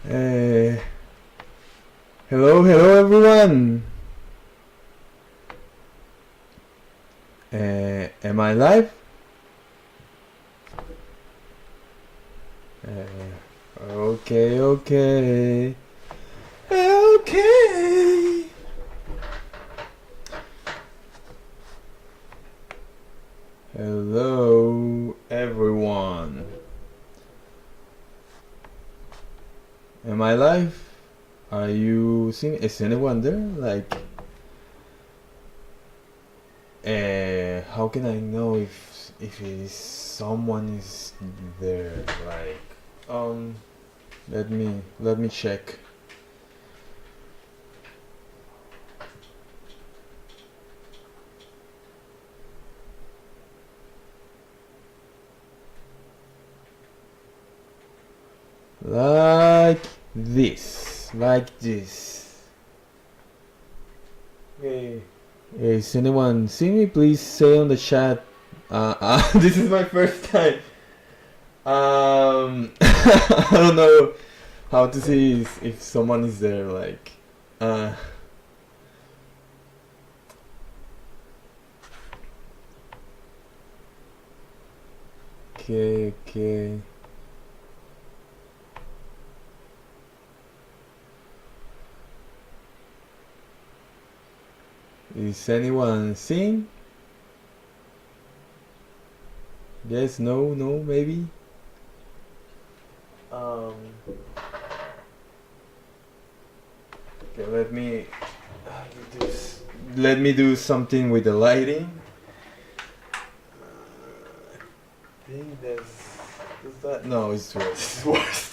Uh, hello everyone. Am I live? Okay. Hello everyone. Am I live? Are you seeing? Is anyone there? How can I know if someone is there? Let me check. Like this. Hey, is anyone seeing me? Please say on the chat. This is my first time. I don't know how to see if someone is there. Uh, okay. Is anyone seeing? Yes, no, maybe. Okay, let me do something with the lighting. I think does that? No, it's worse. It's worse.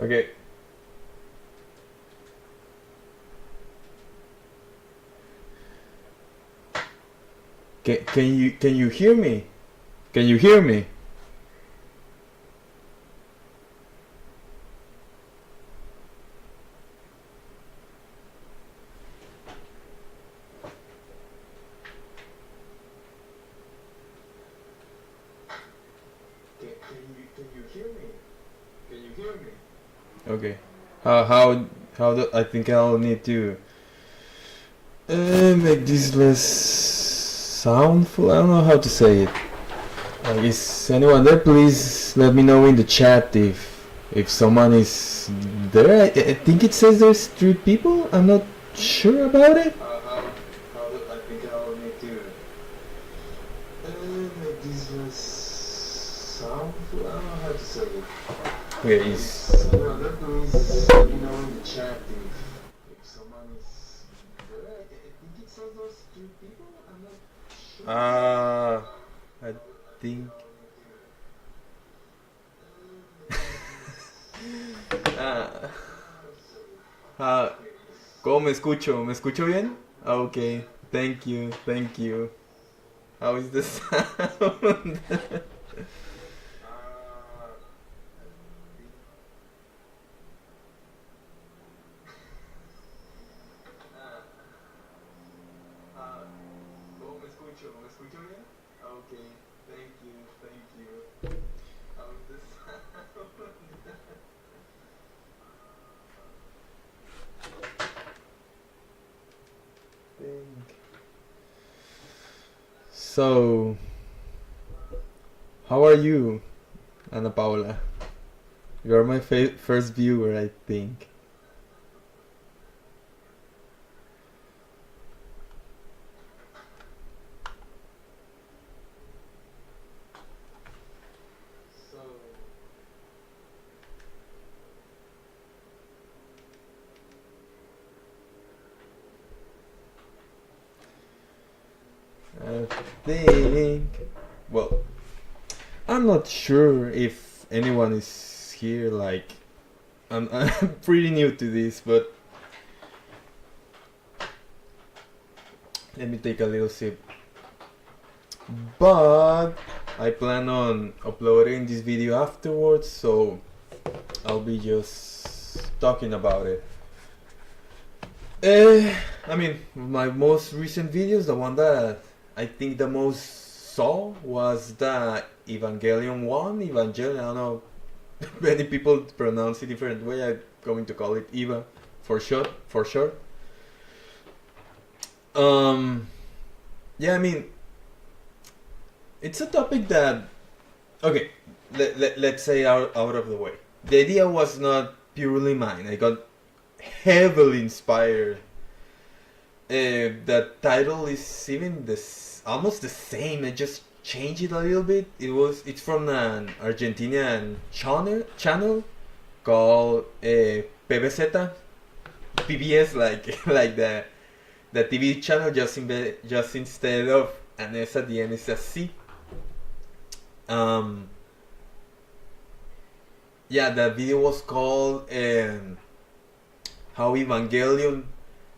Okay. Can you hear me? Can you hear me? Can you hear me? Can you hear me? Okay. How do I think I'll need to make this less soundful. I don't know how to say it. Is anyone there? Please let me know in the chat if someone is there. I think it says there's 3 people. I'm not sure about it. How do I think I'll need to make this less soundful. I don't know how to say it. Okay, is anyone there? Please let me know in the chat if someone is there. I think it says there's 3 people. I'm not sure. I think. ¿Cómo me escucho? ¿Me escucho bien? Okay, thank you. How is the sound? ¿Cómo me escucho? ¿Me escucho bien? Okay, thank you. How is the sound? So, how are you, Ana Paula? You're my first viewer, I think. I think. Well, I'm not sure if anyone is here. I'm pretty new to this, but let me take a little sip. But I plan on uploading this video afterwards, so I'll be just talking about it. I mean, my most recent videos, the one that I think the most saw was the Evangelion one. Evangelion, I don't know, many people pronounce it different way. I'm going to call it Eva for short. Yeah, I mean, it's a topic that, okay, let's say out of the way. The idea was not purely mine. I got heavily inspired. The title is even almost the same. I just changed it a little bit. It's from an Argentinian channel called PBZ, PBS, like the TV channel, just instead of an S at the end is a C. Yeah, the video was called How Evangelion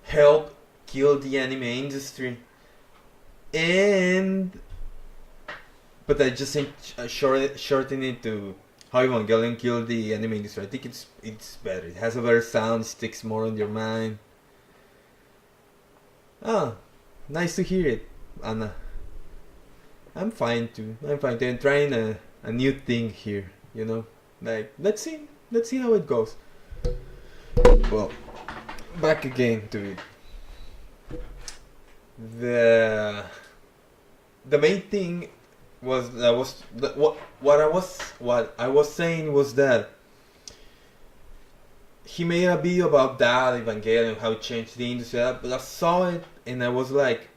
Helped Kill the Anime Industry, but I just shorten it to How Evangelion Killed the Anime Industry. I think it's better. It has a better sound, sticks more on your mind. Ah, nice to hear it, Anna. I'm fine too. I'm trying a new thing here, you know. Like, let's see how it goes. Well, back again to it. The main thing was what I was saying was that he made a video about that Evangelion, how it changed the industry. But I saw it and I was like,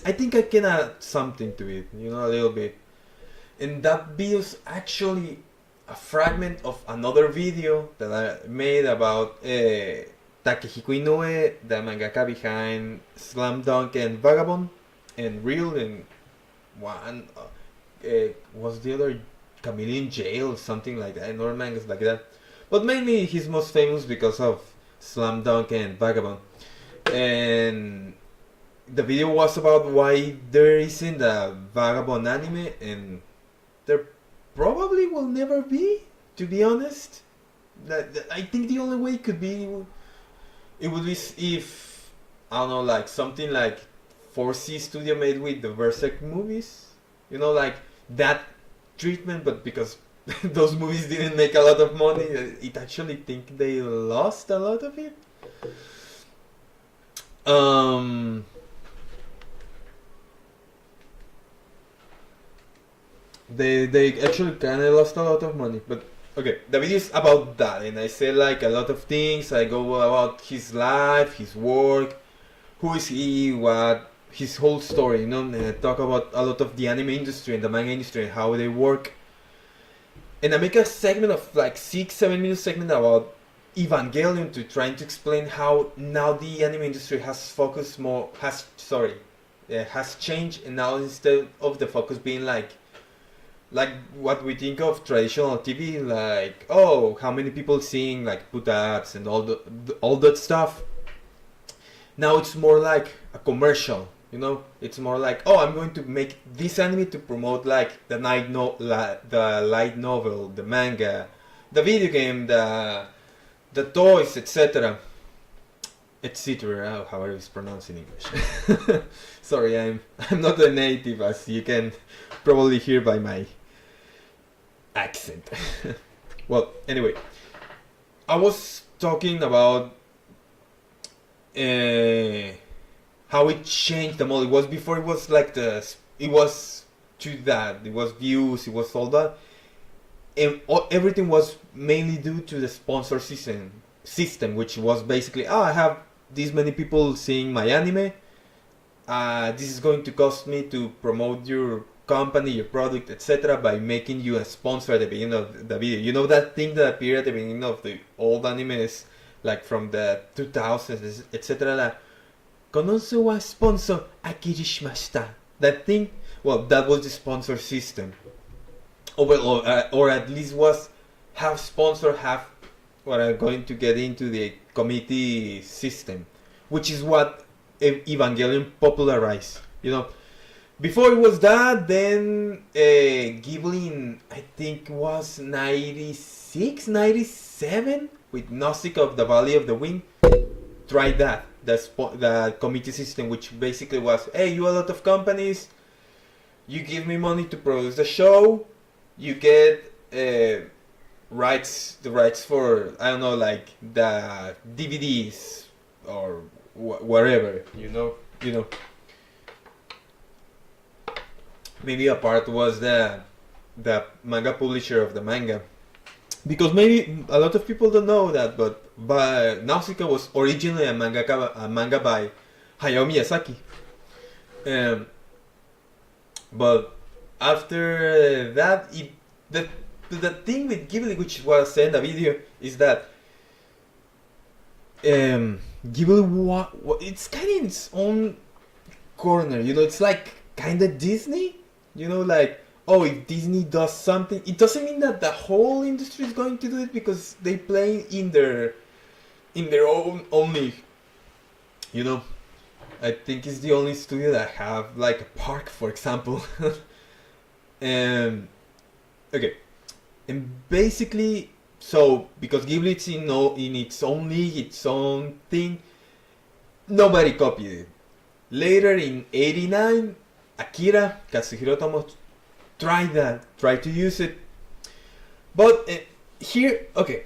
I think I can add something to it, you know, a little bit. And that video is actually a fragment of another video that I made about Takehiko Inoue, the mangaka behind Slam Dunk and Vagabond, and Real, and one was the other Chameleon Jail, something like that, another mangas like that. But mainly he's most famous because of Slam Dunk and Vagabond. And the video was about why there isn't a Vagabond anime, and there probably will never be, to be honest. I think the only way it could be, it would be if, I don't know, like something like 4C Studio made with the Berserk movies. You know, like that treatment, but because those movies didn't make a lot of money, it actually think they lost a lot of it. They actually kinda lost a lot of money, but okay, the video is about that, and I say like a lot of things. I go about his life, his work, who is he, what, his whole story, you know, and I talk about a lot of the anime industry and the manga industry and how they work. And I make a segment of like 6-7 minute segment about Evangelion to trying to explain how now the anime industry has changed, and now instead of the focus being like what we think of traditional TV, like, oh, how many people seeing, like, put ads and all that stuff. Now it's more like a commercial, you know. It's more like, oh, I'm going to make this anime to promote like the light novel, the manga, the video game, the toys, etc. etc. However it's pronounced in English. Sorry, I'm not a native, as you can probably hear by my accent. Well, anyway, I was talking about how it changed the model. It was before, it was like it was to that, it was views, it was all that, and everything was mainly due to the sponsor system, which was basically, I have this many people seeing my anime, this is going to cost me to promote your company, your product, etc., by making you a sponsor at the beginning of the video. You know that thing that appeared at the beginning of the old animes, like from the 2000s, etc. Konosu wa sponsor akiri shimashita. That thing, well, that was the sponsor system. Or at least was half sponsor, half what I'm going to get into the committee system, which is what Evangelion popularized. You know, Before it was that, then Ghibli in, I think was 96, 97, with Nausicaa of the Valley of the Wind, tried that. The committee system, which basically was, hey, you a lot of companies, you give me money to produce the show, you get the rights for, I don't know, like the DVDs or whatever, you know. Maybe a part was the manga publisher of the manga, because maybe a lot of people don't know that, but Nausicaa was originally a manga by Hayao Miyazaki. But after that, the thing with Ghibli, which was said in the video, is that Ghibli it's kind of in its own corner. It's like kind of Disney. Like, oh, if Disney does something, it doesn't mean that the whole industry is going to do it, because they play in their own only. I think it's the only studio that have like a park, for example. Okay, and basically, so because Ghibli it's in its own league, its own thing, nobody copied it. Later in '89, Akira, Kazuhiro Tomo, tried to use it. But here, okay,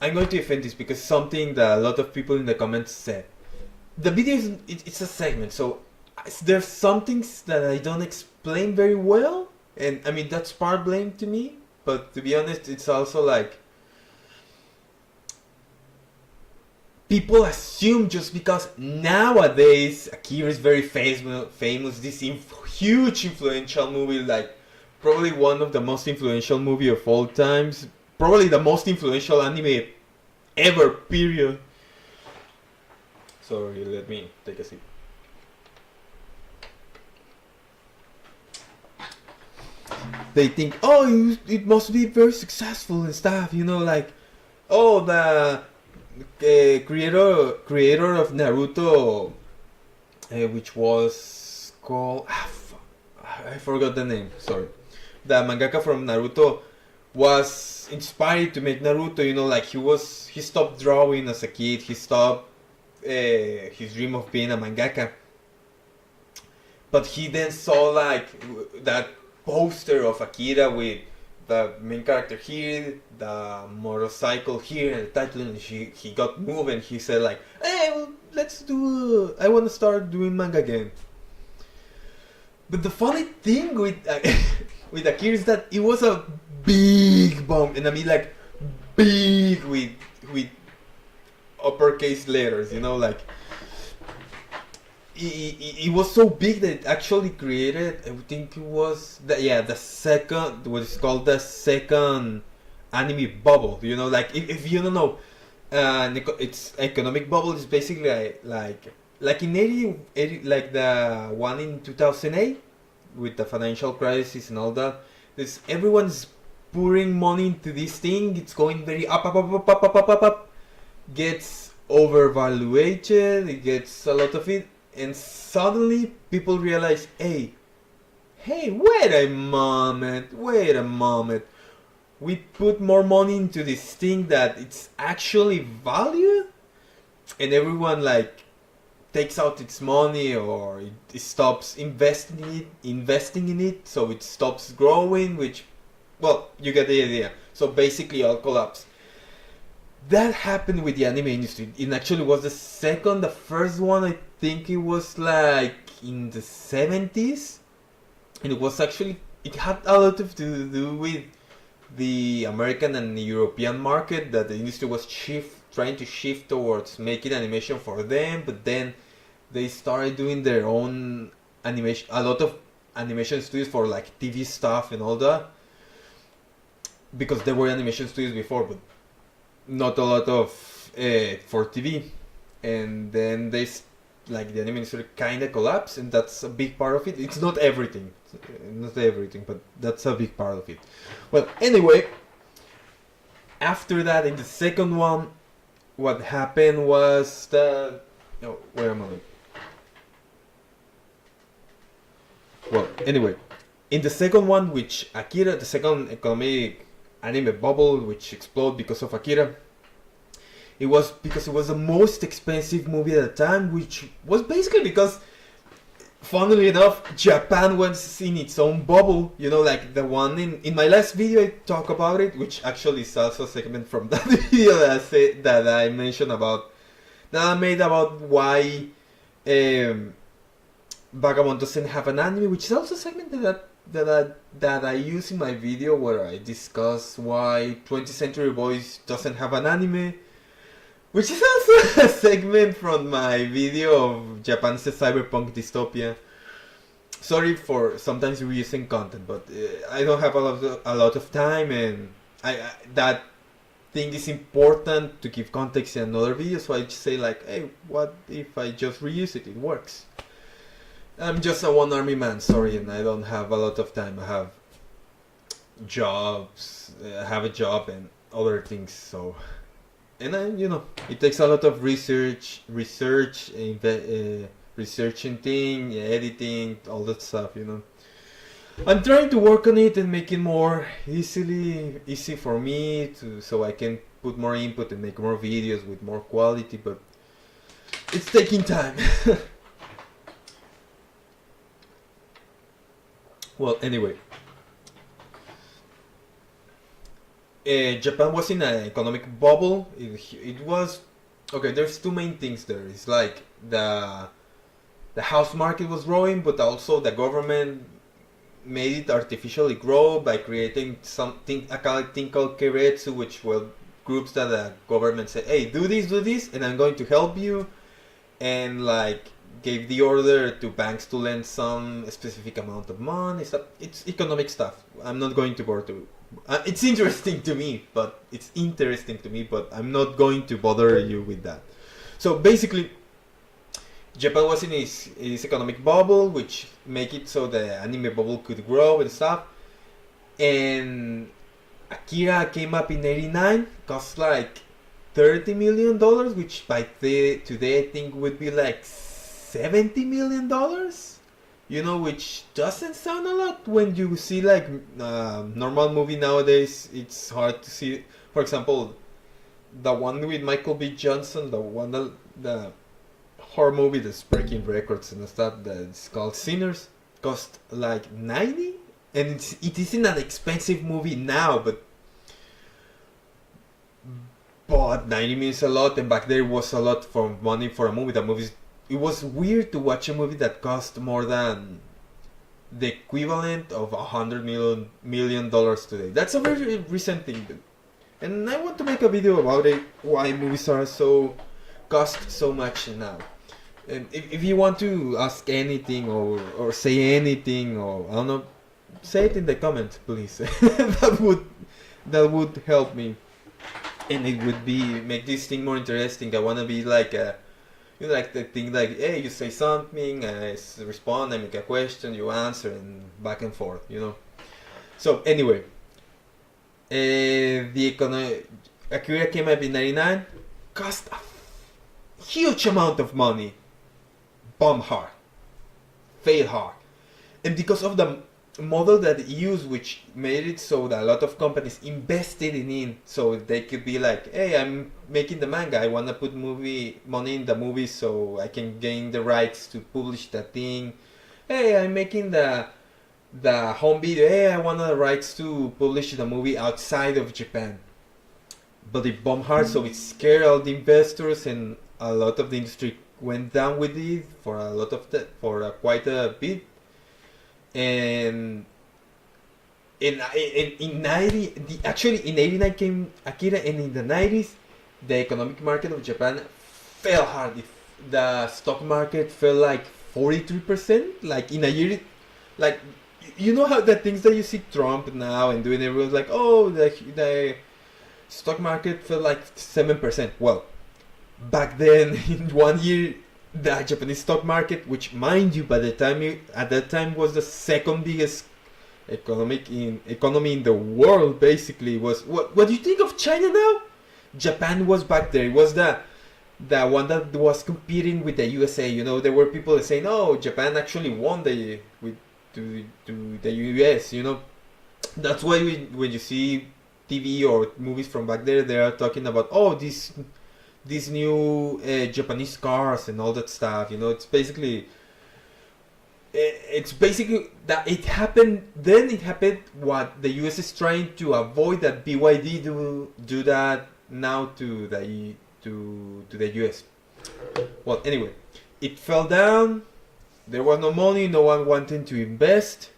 I'm going to defend this because something that a lot of people in the comments said. The video it's a segment, so there's some things that I don't explain very well, and I mean that's part blame to me. But to be honest, it's also like people assume just because nowadays Akira is very famous, this huge influential movie, like probably one of the most influential movie of all times, probably the most influential anime ever, period. Sorry, let me take a sip. They think, oh, it must be very successful and stuff, like, oh, the creator of Naruto, which was called, I forgot the name, sorry. The mangaka from Naruto was inspired to make Naruto, like he stopped drawing as a kid, he stopped his dream of being a mangaka, but he then saw like that poster of Akira with the main character here, the motorcycle here, and the title, and he got moved, and he said like, hey, well, I want to start doing manga again. But the funny thing with with Akira is that it was a big bomb, and I mean like big with uppercase letters, like it was so big that it actually created, I think it was the second, what is called the second anime bubble, like if you don't know, it's economic bubble is basically like in 80, like the one in 2008 with the financial crisis and all that. Everyone's pouring money into this thing, it's going very up, gets overvaluated, it gets a lot of it, and suddenly people realize, hey, wait a moment, we put more money into this thing that it's actually valued, and everyone like takes out its money, or it stops investing in it, so it stops growing, which, well, you get the idea. So basically all collapse. That happened with the anime industry. It actually was the first one, I think it was like in the 70s. And it had a lot to do with the American and the European market, that the industry was trying to shift towards making animation for them, but then they started doing their own animation, a lot of animation studios for like TV stuff and all that. Because there were animation studios before, but not a lot of for TV, and then the anime industry kind of collapsed, and that's a big part of it. It's not everything, but that's a big part of it. Well, anyway, after that, in the second one, what happened was that, wait a moment. Well, anyway, in the second one, which Akira, the second economic anime bubble, which exploded because of Akira, it was because it was the most expensive movie at the time, which was basically because, funnily enough, Japan was in its own bubble. You know, like the one in my last video I talk about it, which actually is also a segment from that video that I mentioned about, that I made about why Vagabond doesn't have an anime, which is also a segment that I use in my video where I discuss why 20th Century Boys doesn't have an anime, which is also a segment from my video of Japan's cyberpunk dystopia. Sorry for sometimes reusing content, but I don't have a lot of time, and that thing is important to give context in another video, so I just say like, hey, what if I just reuse it? It works. I'm just a one army man, sorry, and I don't have a lot of time. I have jobs, I have a job and other things, so, and it takes a lot of researching thing, editing, all that stuff, I'm trying to work on it and make it more easy for me so I can put more input and make more videos with more quality, but it's taking time. Well, anyway, Japan was in an economic bubble. It was okay. There's two main things there. It's like the house market was growing, but also the government made it artificially grow by creating something a thing called keiretsu, which were groups that the government said, "Hey, do this, and I'm going to help you," and like gave the order to banks to lend some specific amount of money. It's economic stuff. I'm not going to bore to. It's interesting to me, but I'm not going to bother you with that. So basically, Japan was in its economic bubble, which make it so the anime bubble could grow and stuff. And Akira came up in '89, cost like $30 million, which by today I think would be like $70 million. Which doesn't sound a lot when you see like normal movie nowadays. It's hard to see. For example, the one with Michael B. Johnson, the horror movie that's breaking records and stuff, that's called Sinners, cost like 90, and it isn't an expensive movie now, but 90 means a lot, and back there was a lot for money for a movie. It was weird to watch a movie that cost more than the equivalent of $100 million today. That's a very recent thing, and I want to make a video about it. Why movies are cost so much now. And if you want to ask anything or say anything, or I don't know, say it in the comments, please. that would help me, and it would make this thing more interesting. I wanna be like like the thing like, hey, you say something, I respond, I make a question, you answer, and back and forth, So anyway, Akira came up in '99, cost a huge amount of money, bomb hard, fail hard, and because of the model that it used, which made it so that a lot of companies invested in it, so they could be like, hey, I'm making the manga, I want to put money in the movie so I can gain the rights to publish that thing. Hey, I'm making the home video, hey, I want the rights to publish the movie outside of Japan. But it bombed hard, so it scared all the investors, and a lot of the industry went down with it for quite a bit. And in '89 came Akira, and in the '90s, the economic market of Japan fell hard. The stock market fell like 43%, like in a year. Like, how the things that you see Trump now and doing, everyone's like, oh, the stock market fell like 7%. Well, back then, in 1 year, the Japanese stock market, which mind you, at that time was the second biggest economy in the world, basically, was what do you think of China now? Japan was back there. It was the one that was competing with the USA. There were people saying, oh, Japan actually won with to the US. You know, that's why when you see TV or movies from back there, they are talking about, oh, these new Japanese cars and all that stuff. You know, it's basically that it happened. Then it happened what the US is trying to avoid, that BYD do that now to the US. Well, anyway, it fell down. There was no money. No one wanted to invest.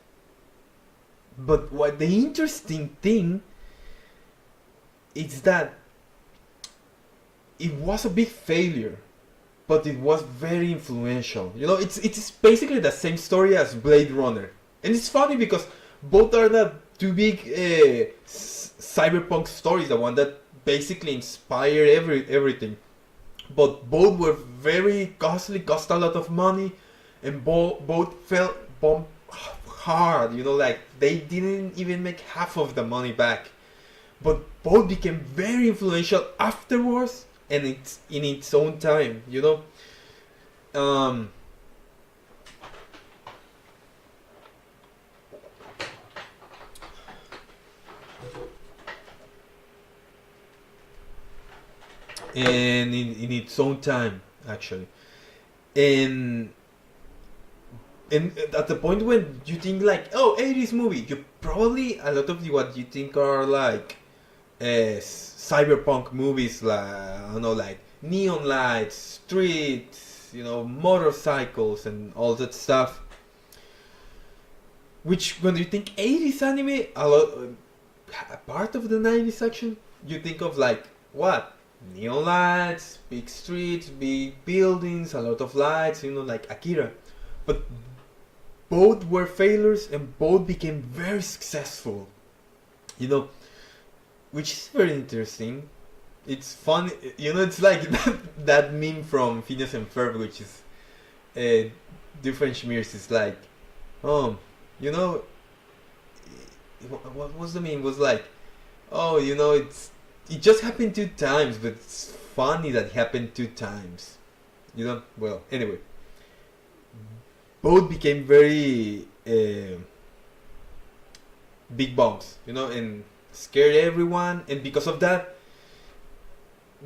But what the interesting thing is that it was a big failure, but it was very influential. You know, it's basically the same story as Blade Runner, and it's funny because both are the two big cyberpunk stories, the one that basically inspired everything. But both were very costly, cost a lot of money, and both fell bombed hard. You know, like they didn't even make half of the money back. But both became very influential afterwards, and it's in its own time. You know. And in its own time, actually, and at the point when you think like, oh, 80s movie, you probably, a lot of what you think are like cyberpunk movies, like, I don't know, like neon lights, streets, you know, motorcycles and all that stuff, which when you think 80s anime, a part of the 90s action, you think of like what? Neon lights, big streets, big buildings, a lot of lights, you know, like Akira. But both were failures and both became very successful, you know, which is very interesting. It's fun, you know, it's like that meme from Phineas and Ferb, which is different schmears. It's like, you know, what was the meme? It was like, oh, you know, it just happened 2 times, but it's funny that it happened 2 times. You know? Well, anyway. Both became very big bombs, you know, and scared everyone. And because of that,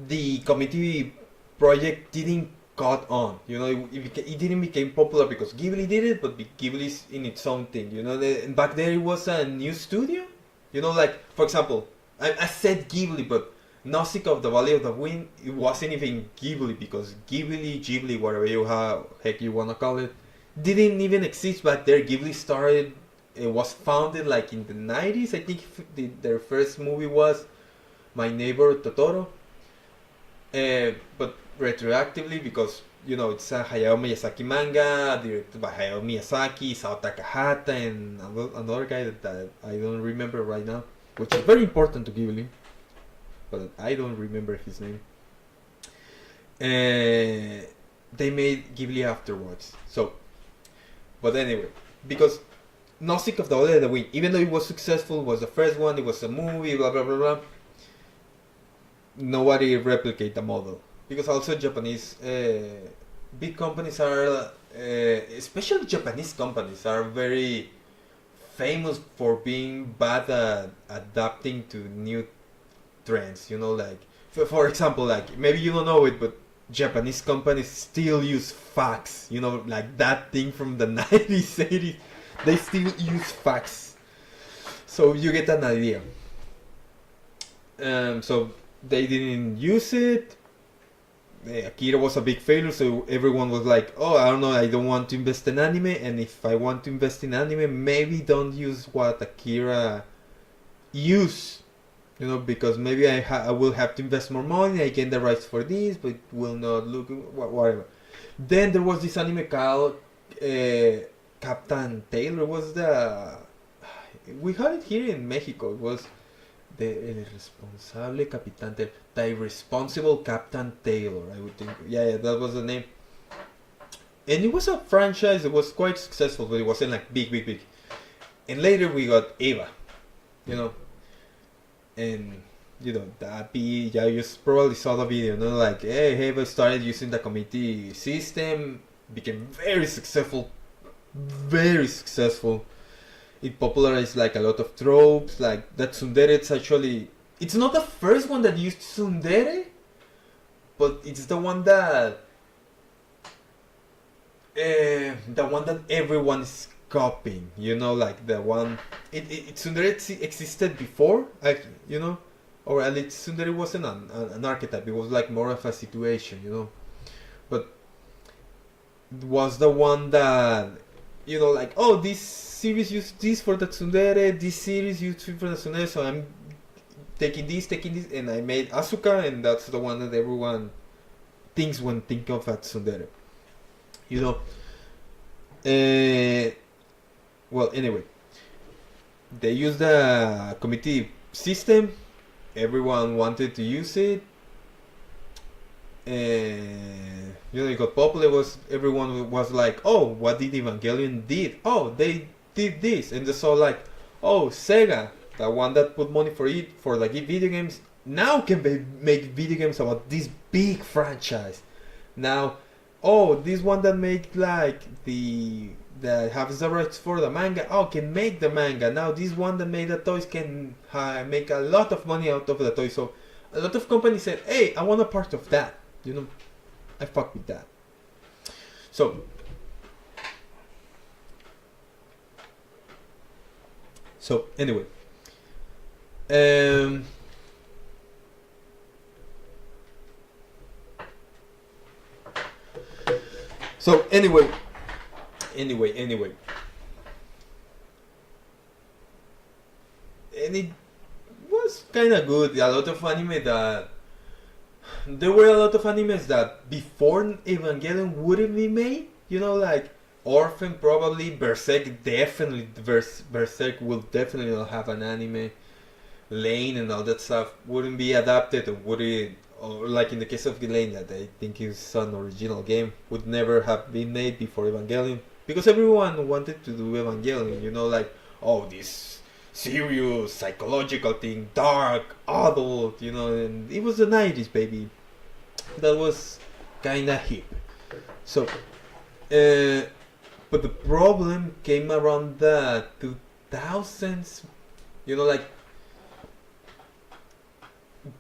the committee project didn't caught on. You know, it didn't become popular because Ghibli did it, but Ghibli's in its own thing. You know, and back there it was a new studio. You know, like, for example, I said Ghibli, but Nausicaa of the Valley of the Wind, it wasn't even Ghibli, because Ghibli, whatever heck you wanna call it, didn't even exist back there. Ghibli started, it was founded like in the 90s. I think their first movie was My Neighbor Totoro. But retroactively, because, you know, it's a Hayao Miyazaki manga, directed by Hayao Miyazaki, Sao Takahata, and another guy that I don't remember right now, which is very important to Ghibli, but I don't remember his name. They made Ghibli afterwards. So, but anyway, because Nausicaa of the Valley of the Wind, even though it was successful, it was the first one, it was a movie, blah blah blah blah, nobody replicate the model. Because also Japanese big companies are, especially Japanese companies, are very famous for being bad at adapting to new trends. You know, like for example, like maybe you don't know it, but Japanese companies still use fax. You know, like that thing from the 90s, 80s. They still use fax. So you get an idea. So they didn't use it. Akira was a big failure, so everyone was like, oh, I don't know, I don't want to invest in anime, and if I want to invest in anime, maybe don't use what Akira used, you know, because maybe I will have to invest more money, I get the rights for this, but it will not look, whatever. Then there was this anime called Captain Taylor, we had it here in Mexico, it was El Irresponsable Capitán Taylor, the Irresponsible Captain Taylor, I would think. Yeah, that was the name. And it was a franchise, it was quite successful, but it wasn't like big. And later we got Eva, you know. And, you know, that yeah, you probably saw the video, you know, like, hey, Eva started using the committee system, became very successful very successful. It popularized like a lot of tropes, like that tsundere. It's actually, it's not the first one that used tsundere, but it's the one that everyone is copying. You know, like the one tsundere existed before, you know, or at least tsundere wasn't an archetype. It was like more of a situation, you know, but it was the one that, you know, like, oh, this series used this for the tsundere, this series used it for the tsundere, so I'm taking this, and I made Asuka, and that's the one that everyone thinks when think of a tsundere. You know. Well, anyway, they used the committee system. Everyone wanted to use it. And you know, it got popular. Everyone was like, "Oh, what did Evangelion did? Oh, they did this," and they saw like, "Oh, Sega, the one that put money for it for like video games, now can make video games about this big franchise. Now, oh, this one that make like that has the rights for the manga, oh, can make the manga. Now this one that made the toys can make a lot of money out of the toys." So a lot of companies said, "Hey, I want a part of that." You know, I fuck with that. So anyway, so anyway, and it was kind of good. A lot of anime that there were a lot of animes that before Evangelion wouldn't be made. You know, like Orphan probably, Berserk definitely, Berserk will definitely not have an anime. Lane and all that stuff wouldn't be adapted, or would it, or like in the case of Lane, that I think is an original game, would never have been made before Evangelion, because everyone wanted to do Evangelion. You know, like, oh, this serious psychological thing, dark, adult, you know, and it was the 90s, baby. That was kinda hip. So, but the problem came around the 2000s, you know, like,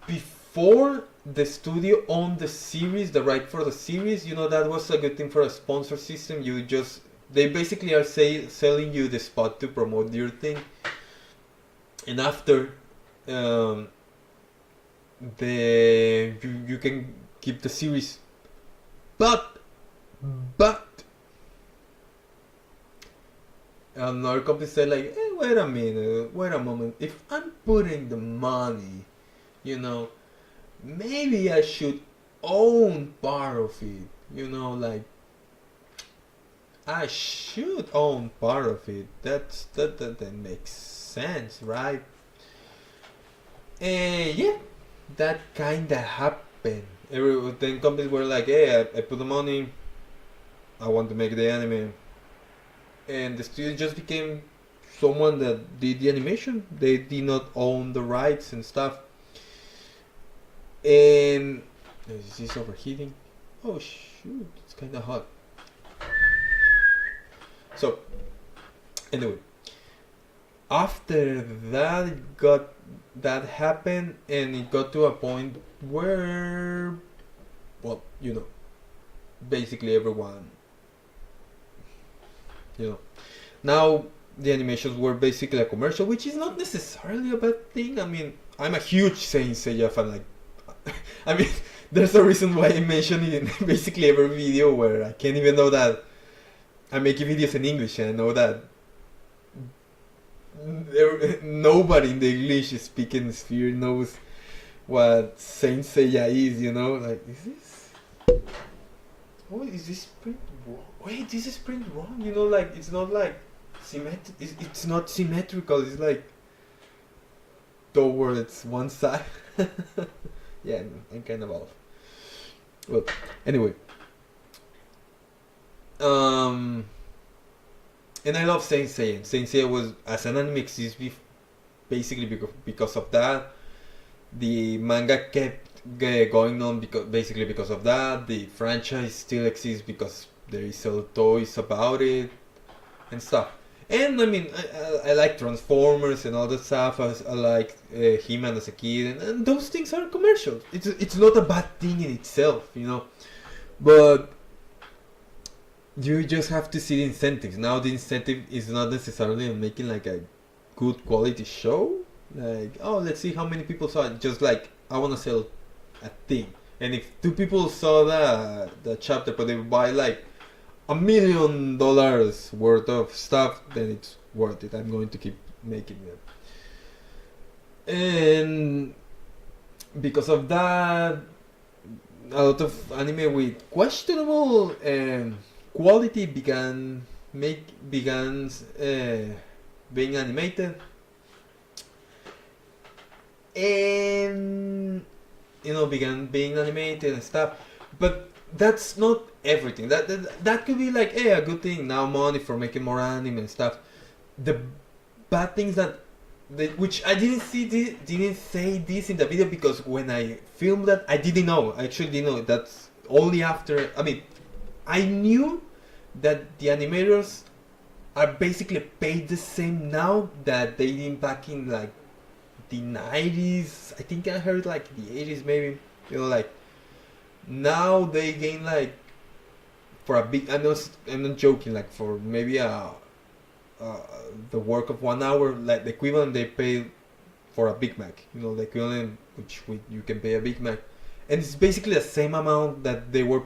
before the studio owned the series, the right for the series, you know, that was a good thing for a sponsor system. They basically are selling you the spot to promote your thing. And after, you can keep the series, but another company said like, hey, wait a moment, if I'm putting the money, you know, maybe I should own part of it, you know, like, I should own part of it. That makes sense, right? And yeah, that kinda happened. Then companies were like, hey, I put the money, I want to make the anime. And the studio just became someone that did the animation. They did not own the rights and stuff. And is this overheating? Oh shoot, it's kinda hot. So anyway, after that happened, and it got to a point where, well, you know, basically everyone, you know, now the animations were basically a commercial, which is not necessarily a bad thing. I mean, I'm a huge Saint Seiya fan. Like, I mean, there's a reason why I mention it in basically every video, where I can't even know that I'm making videos in English, and I know that nobody in the English speaking sphere knows what Saint Seiya is, you know? Like, is this... Oh, is this print wrong? Wait, this is print wrong, you know? Like, it's not like it's not symmetrical, it's like towards one side. Yeah, I'm kind of off. Well, anyway. And I love Saint Seiya. Saint Seiya was, as an anime, exists basically because of that. The manga kept going on because of that. The franchise still exists because there is still toys about it. and stuff. And I mean, I like Transformers and all that stuff. I like He-Man as a kid, and those things are commercial. It's not a bad thing in itself, you know. But you just have to see the incentives. Now the incentive is not necessarily on making like a good quality show. Like, oh, let's see how many people saw it. Just like, I want to sell a thing. And if two people saw the chapter, but they buy like $1 million worth of stuff, then it's worth it. I'm going to keep making it. And because of that, a lot of anime with questionable quality began being animated, and began being animated and stuff. But that's not everything. That could be like, hey, a good thing, now money for making more anime and stuff. The bad things which I didn't say this in the video, because when I filmed that, I actually didn't know. That's only after. I mean, I knew that the animators are basically paid the same now that they did back in like the 90s. I think I heard like the 80s maybe. Like now they gain like for a big. I'm not joking. Like for maybe the work of 1 hour, like the equivalent they pay for a Big Mac. The equivalent which you can pay a Big Mac, and it's basically the same amount that they were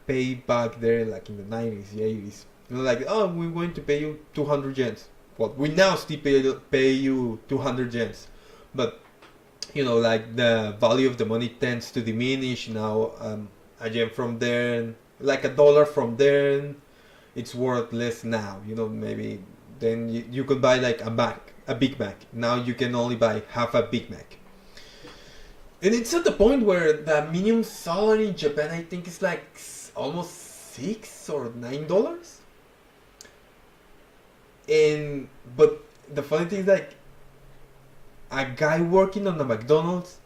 paid back there, like in the 90s, the 80s. Like, oh, we're going to pay you 200 yens. Well, we now still pay you 200 yens, but like the value of the money tends to diminish now. A yen from there, like $1 from there, it's worth less now. Maybe then you could buy like a Big Mac. Now you can only buy half a Big Mac. And it's at the point where the minimum salary in Japan, I think, is like almost $6 or $9. But the funny thing is, like, a guy working on a McDonald's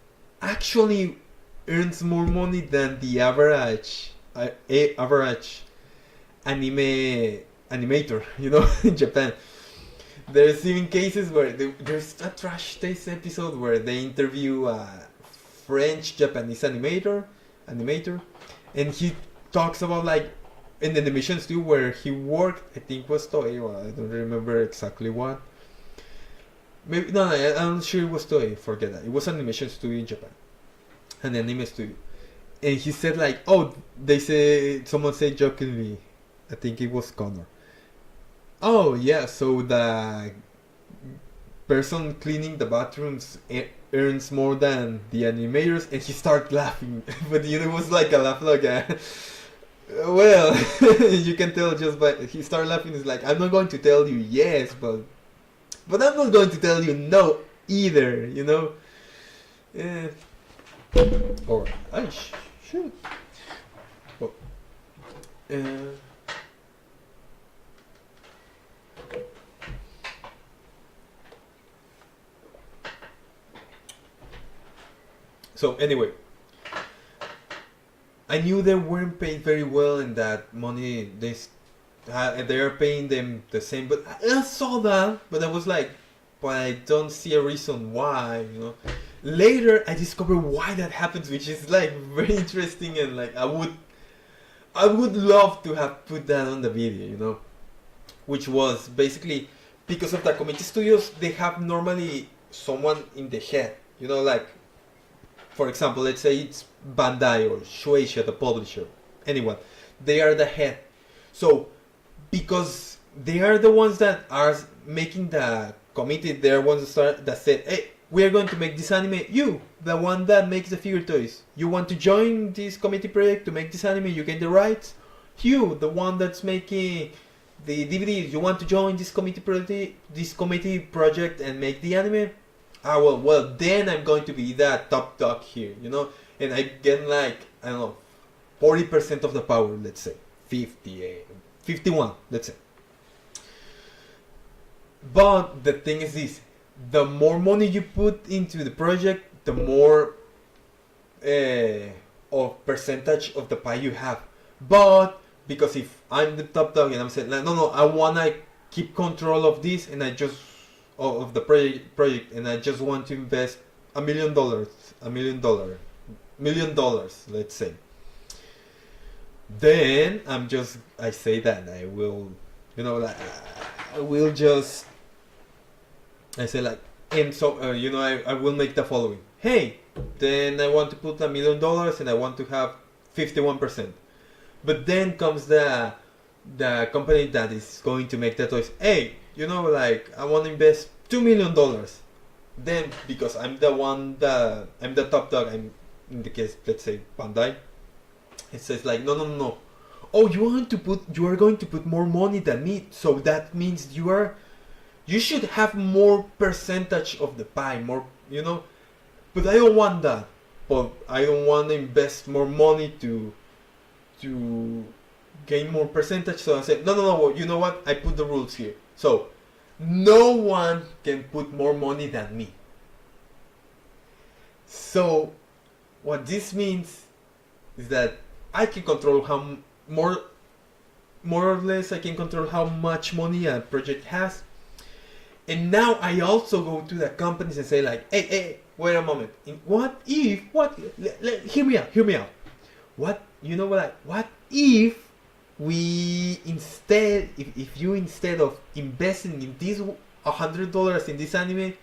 actually earns more money than the average animator, in Japan. There's even cases where there's a Trash Taste episode where they interview a French Japanese animator, and he talks about like in the animation studio where he worked. I think was Toei. Well, I don't remember exactly what. Maybe no, I'm not sure it was Toei. Forget that. It was an animation studio in Japan, an anime studio. And he said like, oh, someone said jokingly, I think it was Connor. Oh yeah, so the person cleaning the bathrooms earns more than the animators, and he started laughing. But it was like a laugh like a well, you can tell just by he started laughing. It's like, I'm not going to tell you yes, but I'm not going to tell you no either. Yeah. Or I should. Oh. So anyway, I knew they weren't paid very well, and that money they are paying them the same. But I saw that, but I was like, but I don't see a reason why. Later I discovered why that happens, which is like very interesting, and like I would love to have put that on the video, which was basically because of the committee studios. They have normally someone in the head, like. For example, let's say it's Bandai or Shueisha, the publisher, anyone. They are the head. So, because they are the ones that are making the committee, they're ones that said, hey, we are going to make this anime. You, the one that makes the figure toys, you want to join this committee project to make this anime, you get the rights. You, the one that's making the DVDs, you want to join this committee project and make the anime? Well, then I'm going to be that top dog here, and I get like, I don't know, 40% of the power, let's say, 51, let's say. But the thing is this, the more money you put into the project, the more of percentage of the pie you have. But because if I'm the top dog and I'm saying, no, I want like keep control of this, and I just of the project, and I just want to invest $1 million, let's say. Then I say that I will, like I will just, I say like, and so I will make the following. Hey, then I want to put $1 million and I want to have 51%. But then comes the company that is going to make the toys. Hey, like I want to invest $2 million. Then because I'm the top dog. I'm in the case, let's say Bandai. It says like no. Oh, you are going to put more money than me. So that means you should have more percentage of the pie, more, But I don't want that. But I don't want to invest more money to gain more percentage. So I said, no. You know what? I put the rules here. So no one can put more money than me. So what this means is that I can control how more or less I can control how much money a project has. And now I also go to the companies and say like, hey, wait a moment. Hear me out. What if we instead, if you instead of investing in this $100 in this anime,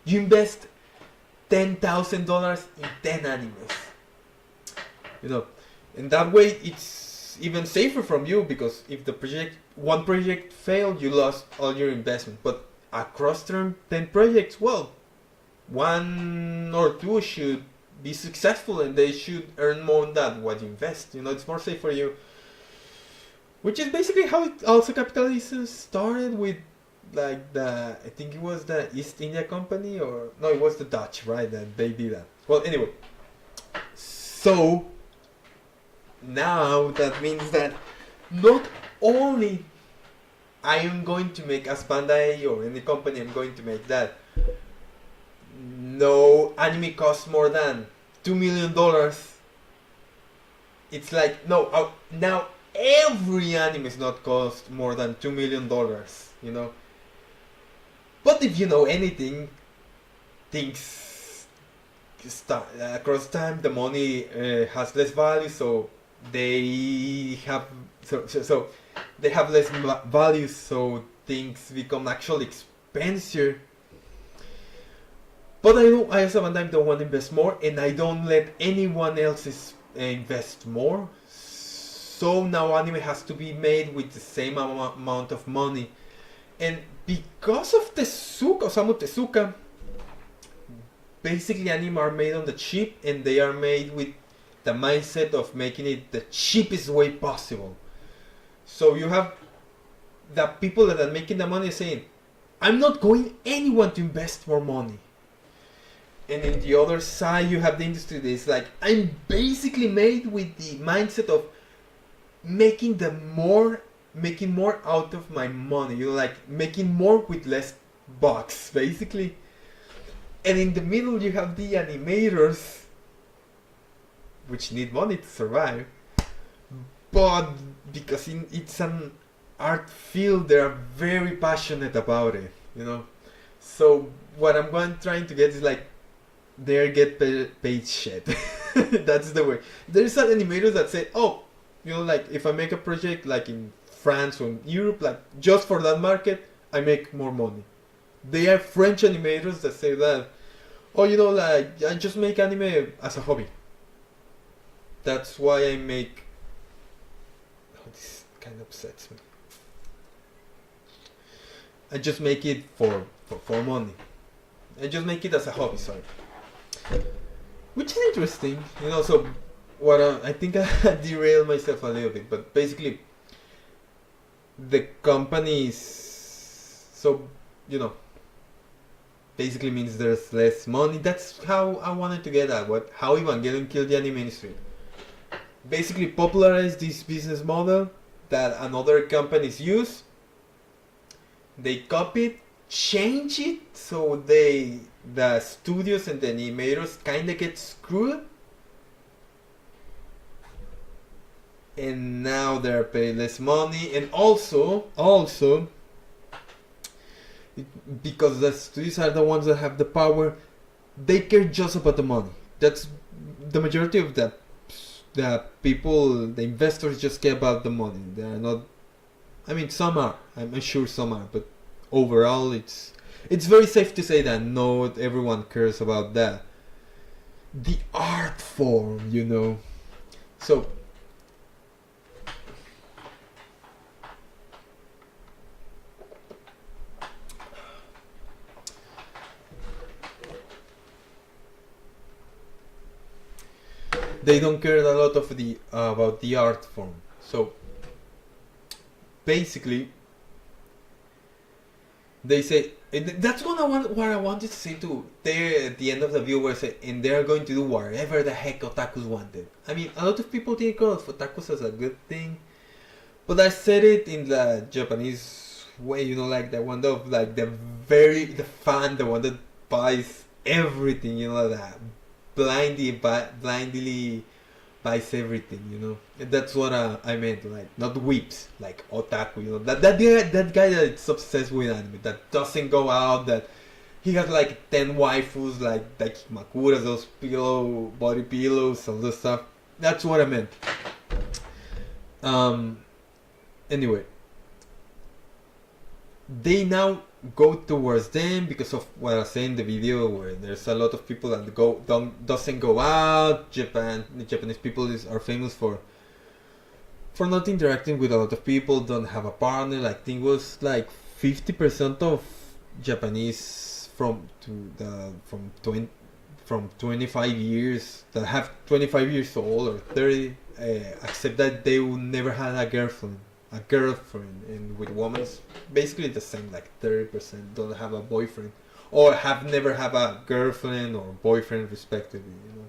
you invest $10,000 in 10 animes. And that way it's even safer from you, because if one project failed, you lost all your investment. But across 10 projects, well, 1 or 2 should be successful and they should earn more than what you invest. It's more safe for you. Which is basically how it also capitalism started with, like, I think it was the East India Company, or no, it was the Dutch, right? That they did that. Well, anyway, so now that means that not only I am going to make, as Bandai or any company, I'm going to make that no anime costs more than $2 million. It's like, no, now every anime is not cost more than $2 million, But if you know anything, things start, across time, the money has less value, so they have they have less value, so things become actually expensive. But I as a Bandai don't want to invest more, and I don't let anyone else invest more. So now anime has to be made with the same amount of money. And because of Osamu Tezuka, basically anime are made on the cheap, and they are made with the mindset of making it the cheapest way possible. So you have the people that are making the money saying, I'm not going anyone to invest more money. And in the other side, you have the industry that is like, I'm basically made with the mindset of making more out of my money. Like making more with less bucks, basically. And in the middle, you have the animators, which need money to survive. But because it's an art field, they are very passionate about it, So what I'm trying to get is like, they get paid shit. That's the way. There's some animators that say, oh, like if I make a project like in France or in Europe, like just for that market, I make more money. They are French animators that say that, oh, like I just make anime as a hobby. That's why I make. Oh, this kind of upsets me. I just make it for money. I just make it as a hobby, sorry. Which is interesting, so what I think I derailed myself a little bit, but basically the companies, so basically means there's less money. That's how I wanted to get at how Evangelion killed the anime industry. Basically popularized this business model that another companies use. They copy it, change it, so the studios and the animators kind of get screwed, and now they're paying less money. And also Because the studios are the ones that have the power. They care just about the money. That's the majority of that. The people, the investors, just care about the money. They are not. I mean, some are. I'm sure some are, but overall, it's very safe to say that not everyone cares about that. The art form, you know. So they don't care a lot of the about the art form. So basically, they say that's what I wanted to say too. They at the end of the video were say, and they're going to do whatever the heck otakus wanted. I mean, a lot of people think of otakus as a good thing, but I said it in the Japanese way, you know, like the one of like the fan, the one that buys everything, you know, that blindly buys everything, you know. And that's what I meant, like not weeps, like otaku, you know. That guy that's obsessed with anime, that doesn't go out, that he has like 10 waifus, like makuras, those body pillows, all this stuff. That's what I meant. Anyway, they now go towards them because of what I say in the video, where there's a lot of people that doesn't go out. The Japanese people are famous for not interacting with a lot of people, don't have a partner. Like, I think it was like 50% of Japanese from 25 years that have 25 years old or 30 accept that they will never had a girlfriend, and with women basically the same, like 30% don't have a boyfriend or have never have a girlfriend or boyfriend respectively, you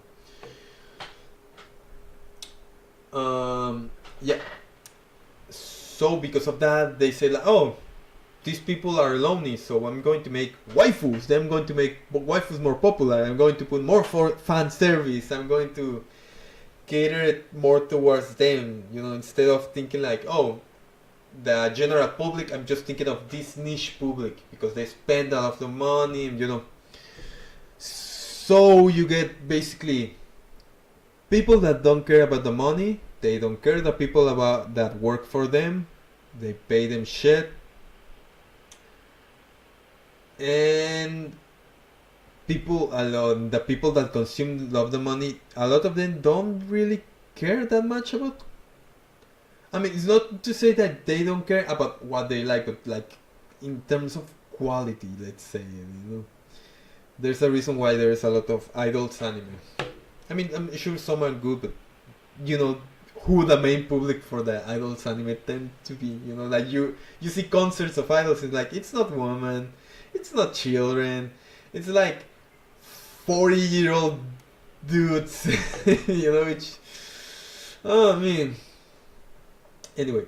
know. Yeah, so because of that they say like, oh, these people are lonely, so I'm going to make waifus. Then I'm going to make waifus more popular. I'm going to put more for fan service. I'm going to cater it more towards them, you know, instead of thinking like, oh, the general public. I'm just thinking of this niche public because they spend a lot of money, you know. So you get basically people that don't care about the money. They don't care the people about that work for them. They pay them shit. And the people that consume love the money, a lot of them don't really care that much about. I mean, it's not to say that they don't care about what they like, but like in terms of quality, let's say, you know, there's a reason why there's a lot of idols anime. I mean, I'm sure some are good, but you know who the main public for the idols anime tend to be. You know, like you see concerts of idols, it's like it's not women, it's not children, it's like 40-year-old dudes, you know, which, oh, I mean, anyway,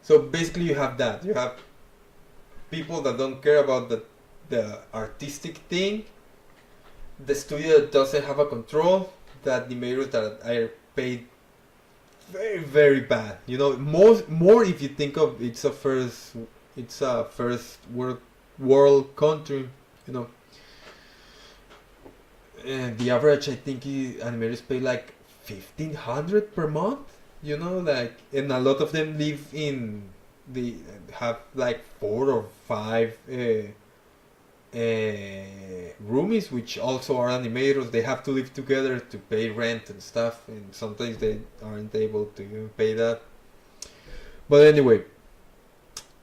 so basically you have that. You have people that don't care about the artistic thing, the studio that doesn't have a control, the animators that are paid very, very bad. You know, more if you think of it's a first world country, you know. And the average, I think, animators pay like 1,500 per month. You know, like, and a lot of them live in have like 4 or 5 roomies, which also are animators. They have to live together to pay rent and stuff, and sometimes they aren't able to even pay that. But anyway,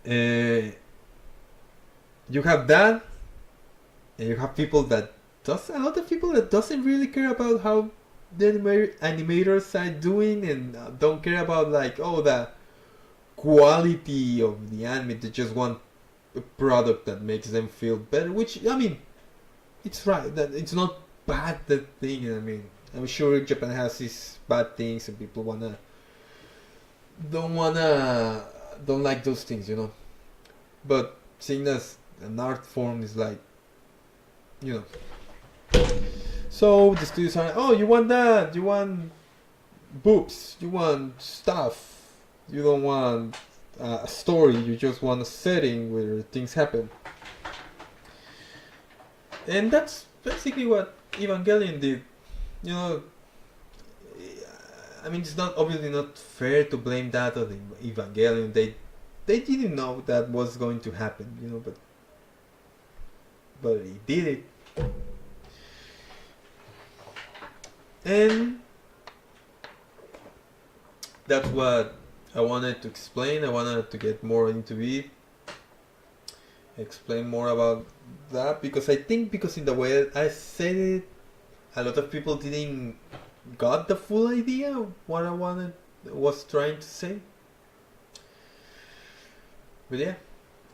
you have that, and you have people that a lot of people that doesn't really care about how the animators are doing, and don't care about like, oh, the quality of the anime. They just want a product that makes them feel better, which, I mean, it's right, that it's not bad, that thing. I mean, I'm sure Japan has these bad things and people don't like those things, you know. But seeing as an art form is like, you know. So the studios are, oh, you want that, you want boobs, you want stuff, you don't want a story, you just want a setting where things happen. And that's basically what Evangelion did. You know, I mean, it's not obviously not fair to blame that on Evangelion. They didn't know that was going to happen, you know, but he did it. And that's what I wanted to explain. I wanted to get more into it, explain more about that, because I think because in the way I said it, a lot of people didn't got the full idea of what I was trying to say. But yeah,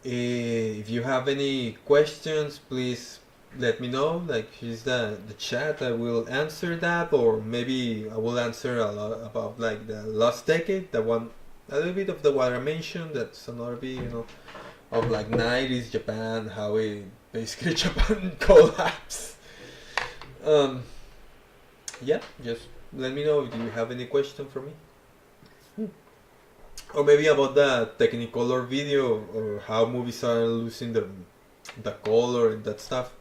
if you have any questions, please let me know. Like, here's the chat. I will answer that, or maybe I will answer a lot about like the last decade, the one a little bit of the what I mentioned. That's another bit, you know, of like 90s Japan, how it basically Japan collapsed. Yeah, just let me know if you have any question for me. Or maybe about the Technicolor video, or how movies are losing the color and that stuff.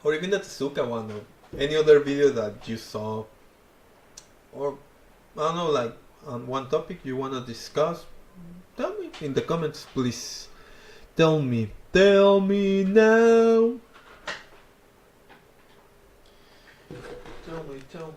Or even the Tezuka one, or any other video that you saw. Or, I don't know, like on one topic you want to discuss. Tell me in the comments, please. Tell me. Tell me now. Tell me.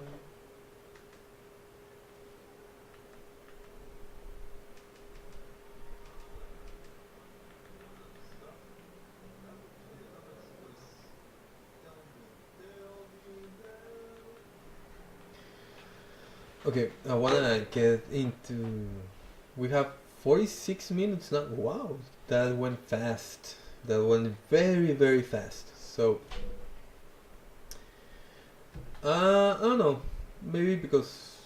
Okay, I wanna get into. We have 46 minutes now. Wow, that went fast. That went very, very fast. So, I don't know. Maybe because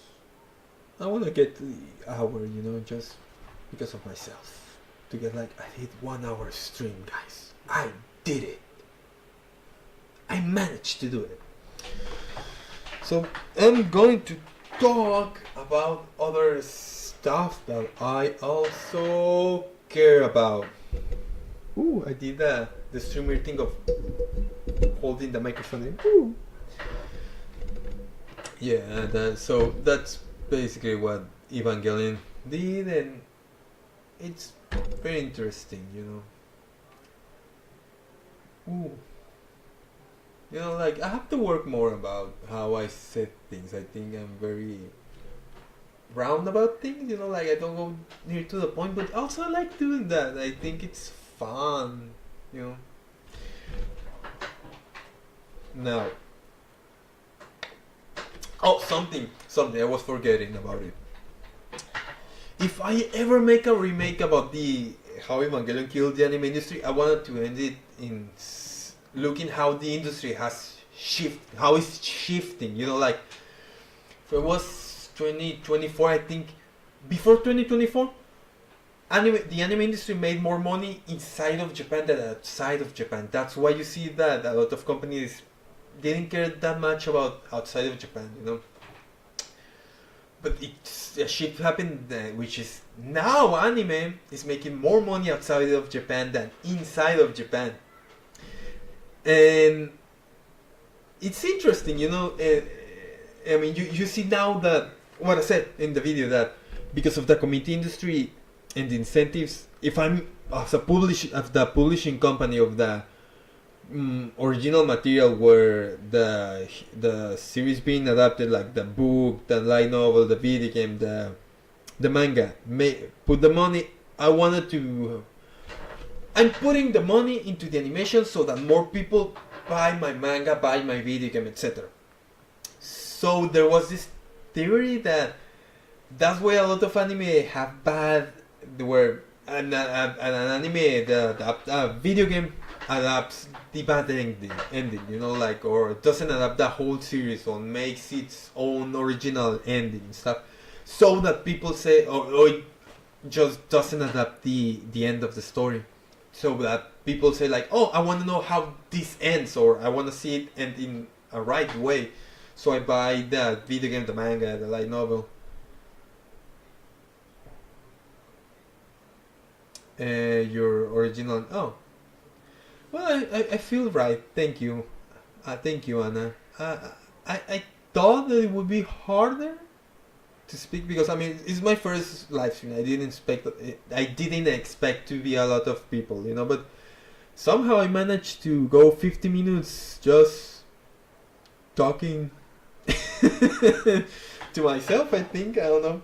I wanna get to the hour, you know, just because of myself. To get like, I did 1 hour stream, guys. I did it. I managed to do it. So, I'm going to talk about other stuff that I also care about. Ooh, I did the streamer thing of holding the microphone in. Ooh. Yeah, so that's basically what Evangelion did, and it's very interesting, you know. Ooh. You know, like, I have to work more about how I set things. I think I'm very round about things, you know, like I don't go near to the point, but also I like doing that. I think it's fun, you know. Now, something I was forgetting about it. If I ever make a remake about the how Evangelion killed the anime industry, I wanted to end it in looking how the industry has shifted, how it's shifting, you know, like if it was 2024, I think before 2024 the anime industry made more money inside of Japan than outside of Japan. That's why you see that a lot of companies didn't care that much about outside of Japan, you know. But it's a shift happened, which is now anime is making more money outside of Japan than inside of Japan. And it's interesting, you know. I mean, you see now that what I said in the video, that because of the community industry and the incentives, if I'm as the publishing company of the original material, where the series being adapted, like the book, the light novel, the video game, the manga, put the money. I'm putting the money into the animation so that more people buy my manga, buy my video game, etc. So there was this theory that's why a lot of anime have bad, where an anime, the video game adapts the bad ending, you know, like, or doesn't adapt the whole series, or makes its own original ending and stuff, so that people say, or it just doesn't adapt the end of the story. So that people say like, oh, I want to know how this ends, or I want to see it end in a right way. So I buy the video game, the manga, the light novel. Your original. Oh, Well, I feel right. Thank you, Anna. I thought that it would be harder to speak because I mean it's my first live stream. I didn't expect to be a lot of people, you know. But somehow I managed to go 50 minutes just talking to myself. I think I don't know.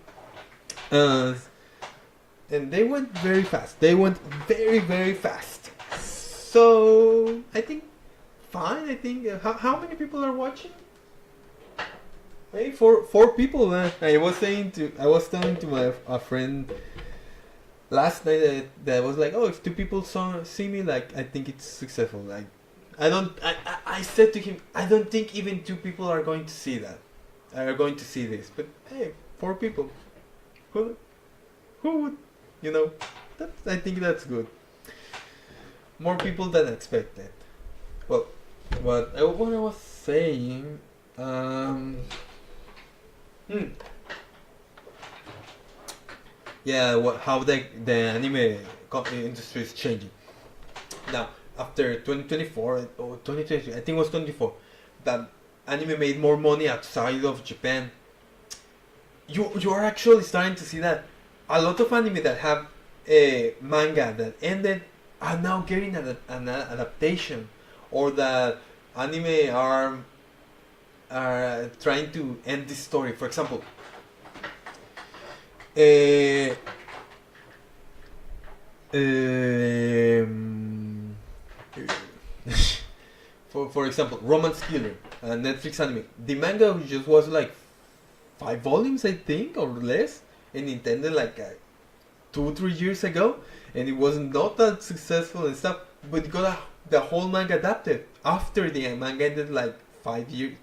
And they went very fast. They went very fast. So I think fine. I think how many people are watching? Hey, four people. I was telling to my a friend last night that was like, oh, if two people see me, like I think it's successful. Like I said to him, I don't think even two people are going to see that. Are going to see this. But hey, four people. Who would, you know? I think that's good. More people than expected. Well, what I was saying. Yeah, how the anime industry is changing now after 2024 or 2020. I think it was 24 that anime made more money outside of Japan. You are actually starting to see that a lot of anime that have a manga that ended are now getting an adaptation, or that anime are trying to end this story. For example, for example, Romance Killer, a Netflix anime. The manga just was like 5 volumes, I think, or less, and intended like 2-3 years ago, and it was not that successful and stuff. But it got the whole manga adapted after the manga ended like 3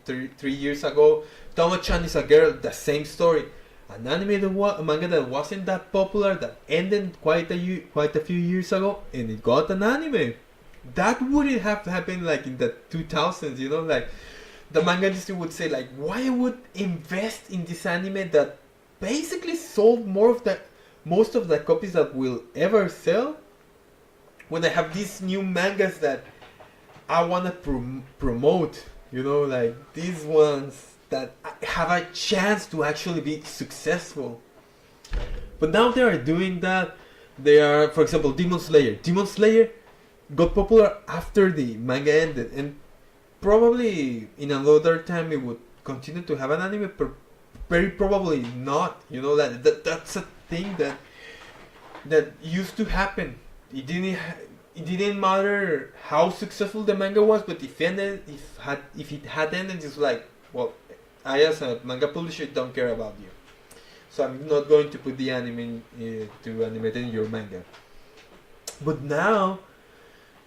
years ago. Tomo-chan is a girl, the same story. An anime a manga that wasn't that popular that ended quite a few years ago, and it got an anime. That wouldn't have happened like in the 2000s, you know, like the manga industry would say like, why would invest in this anime that basically sold most of the copies that will ever sell, when I have these new mangas that I want to promote, you know, like these ones that have a chance to actually be successful. But now they are doing that. They are, for example, Demon Slayer. Demon Slayer got popular after the manga ended, and probably in another time it would continue to have an anime, but very probably not. You know, that's a thing that used to happen. It didn't matter how successful the manga was, but if it had ended, it's like, well, I as a manga publisher don't care about you, so I'm not going to put the anime to animate in your manga. But now,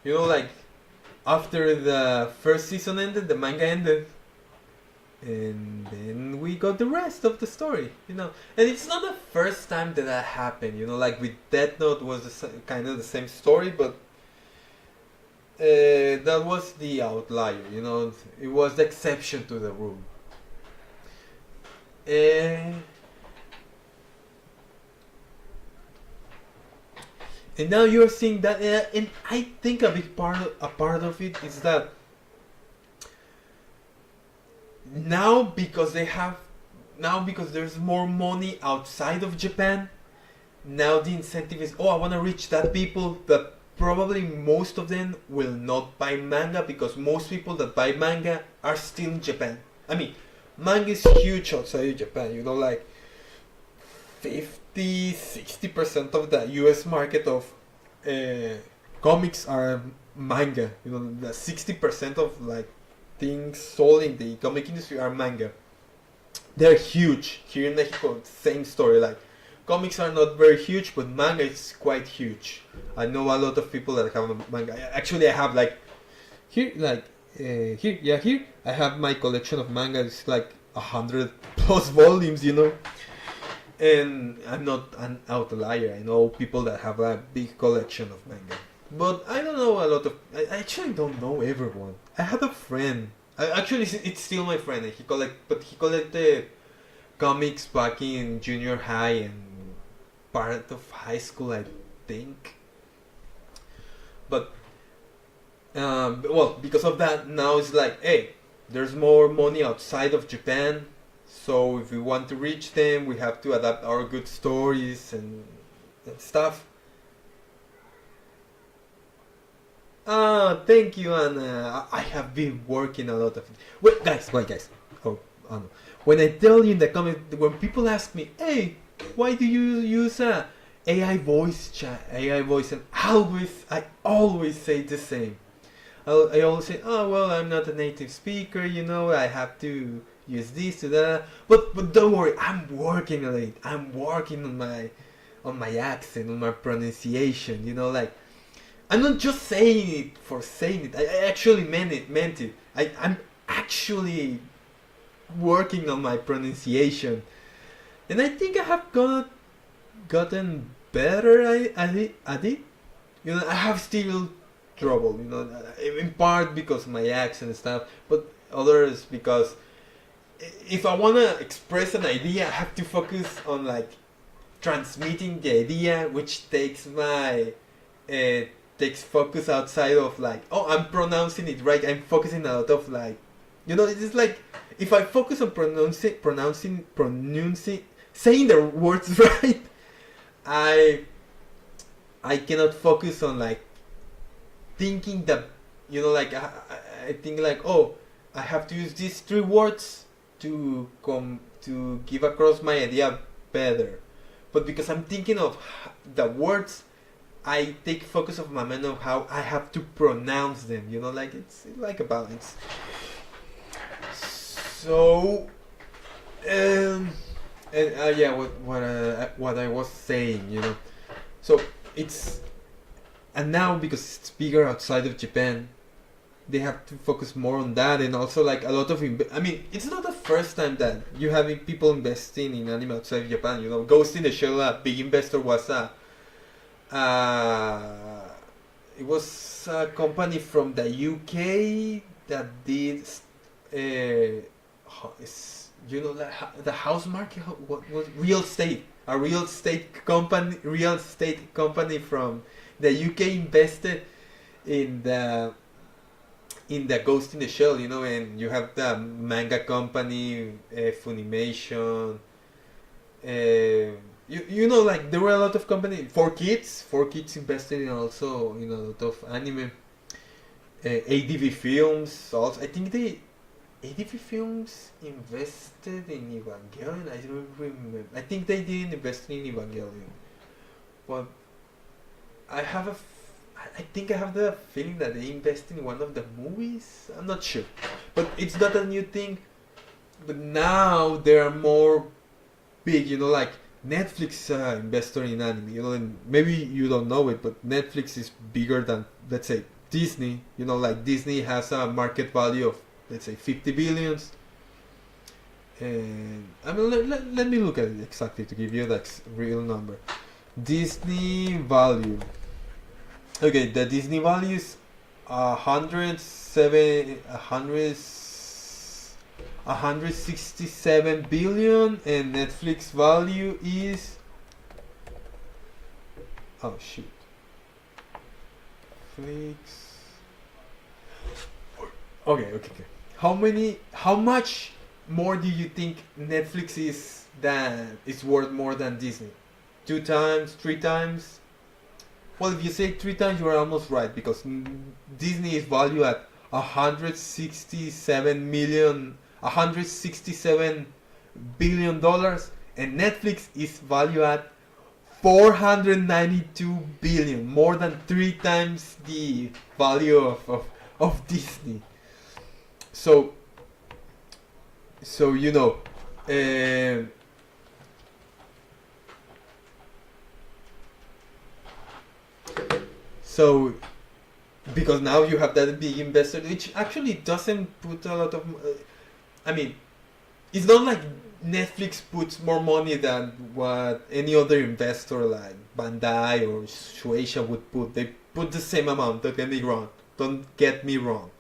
you know, like after the first season ended, the manga ended, and then we got the rest of the story, you know. And it's not the first time that happened, you know. Like with Death Note was kind of the same story, but that was the outlier, you know. It was the exception to the rule. And now you're seeing that, and I think a part of it is that now because there's more money outside of Japan, now the incentive is, oh, I want to reach that people that probably most of them will not buy manga, because most people that buy manga are still in Japan. I mean, manga is huge outside of Japan, you know, like 50-60% of the US market of comics are manga. You know, the 60% of like things sold in the comic industry are manga. They're huge. Here in Mexico, same story. Like, comics are not very huge, but manga is quite huge. I know a lot of people that have a manga. Actually, I have like here I have my collection of manga. It's like 100 plus volumes, you know. And I'm not an outlier. I know people that have a big collection of manga. But I don't know a lot of... I actually don't know everyone. I had a friend. Actually, it's still my friend. He collected comics back in junior high and part of high school, I think. But Well, because of that, now it's like, hey, there's more money outside of Japan, so if we want to reach them, we have to adapt our good stories and stuff. Thank you, Anna. I have been working a lot of it. Wait, guys. Oh, Anna. When I tell you in the comment, when people ask me, hey, why do you use a AI voice chat, AI voice, and I always say the same. I always say, oh well, I'm not a native speaker, I have to use this to that. But don't worry, I'm working on it. I'm working on my accent, on my pronunciation. Like I'm not just saying it for saying it. I actually meant it. I'm actually working on my pronunciation, and I think I have gotten better at it. I have still trouble, in part because of my accent and stuff, but others because if I wanna express an idea, I have to focus on like transmitting the idea, which takes focus outside of like, oh, I'm pronouncing it right. I'm focusing a lot of like, it's like if I focus on pronouncing, saying the words right, I cannot focus on like thinking that, like I think like, oh, I have to use these three words to give across my idea better. But because I'm thinking of the words, I take focus of my mind of how I have to pronounce them. Like it's like a balance. So, and yeah, what I was saying, so it's, and now because it's bigger outside of Japan, they have to focus more on that, and also like a lot of it's not the first time that you have people investing in anime outside of Japan. Ghost in the Shell, a big investor was it was a company from the UK that did like the house market. What was real estate? A real estate company from the UK invested in the Ghost in the Shell, and you have the manga company, Funimation. Like there were a lot of companies. 4Kids invested in also in a lot of anime. ADV Films also. I think ADV Films invested in Evangelion. I don't remember. I think they didn't invest in Evangelion. But I think I have the feeling that they invest in one of the movies. I'm not sure, but it's not a new thing. But now they are more big. Like Netflix investor in anime. And maybe you don't know it, but Netflix is bigger than, let's say, Disney. Like Disney has a market value of, let's say, 50 billions. And let me look at it exactly to give you that real number. Disney value. Okay, the Disney value is 167 billion, and Netflix value is, oh shoot, Netflix. Okay. How much more do you think Netflix is worth more than Disney? 2 times, 3 times? Well, if you say 3 times, you are almost right, because Disney is valued at 167 billion dollars, and Netflix is valued at 492 billion, more than 3 times the value of Disney. So so because now you have that big investor, which actually doesn't put a lot of it's not like Netflix puts more money than what any other investor like Bandai or Shueisha would put. They put the same amount. Don't get me wrong.